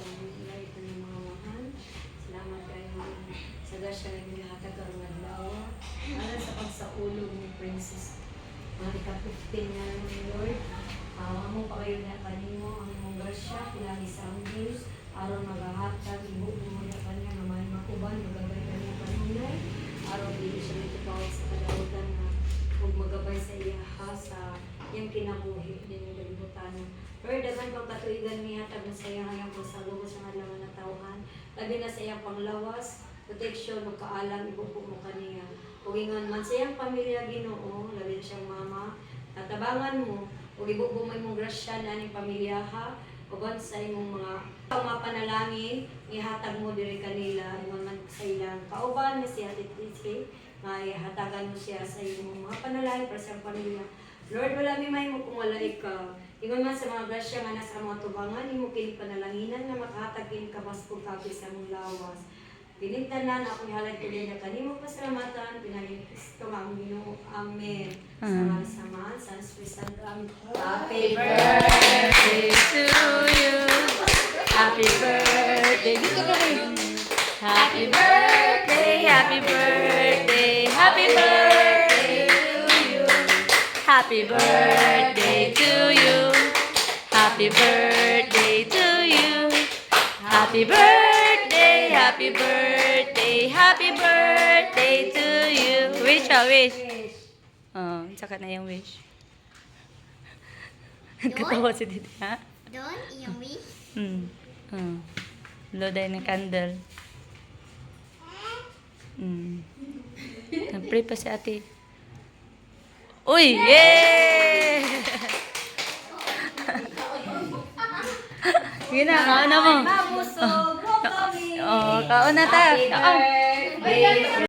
pamilya ito ng mga mahal. Salamat kayo sa gasya na ginatag karong adlaw. Para sa pagsaulog ni Princess Monica 15 na naman, Lord. Amo pa kayo na kanimo ang mong grasya, pinagi sa Diyos, aron magahatag, ibuo mo na kanya na may makuban, magabay kanya panunay, aron di siya itupawag sa kadautan na kung magabay sa iya sa iyang kinabuhi, din yung kalibutan. Lord, dagan pang katuigan niya, hatag na sa iya ngayong pagsalubo sa ngalangan na tauhan, labi na sa iyang panglawas, proteksyon, magkaalam, ibupo mo kaniya. Kung ingon man sa iyang pamilya, Ginoo, labi na siyang mama, tatabangan mo, kung ibubo mo imong grasya na aning pamilya ha, uban sa imong mga panalangin, ihatag mo diri kanila, ingon man sa ilang kauban na siya titisi, may hatagan mo siya sa imong mga panalangin para sa pamilya. Lord, wala mi may mo kung wala ikaw. Ingon man sa mga grasya nga nasa mga tubangan, imo kini panalanginan nga makahatag kini kabaskog kapi sa mong lawas. Pinigtanan ako ihalad ko din na kanimo pasalamatan, pinagin Kristo nga ang Ginoo. Amen. Sama-sama, sa Espiritu Santo. Happy birthday to you. Happy birthday. Dito ka rin. Happy birthday, happy birthday, happy birthday to you. Happy birthday to you. Happy birthday to you. Happy birthday, happy birthday, happy birthday to you. Wish, wish. Oh, saka na yung wish. Katawa si Didi, ha? Doon, iyong wish. Loday ng candle. Nag-pray pa si ate. Uy! Yay! Gina, kaon na mo. Mabusog mo kami. Oh, kaon na ta. Happy birthday.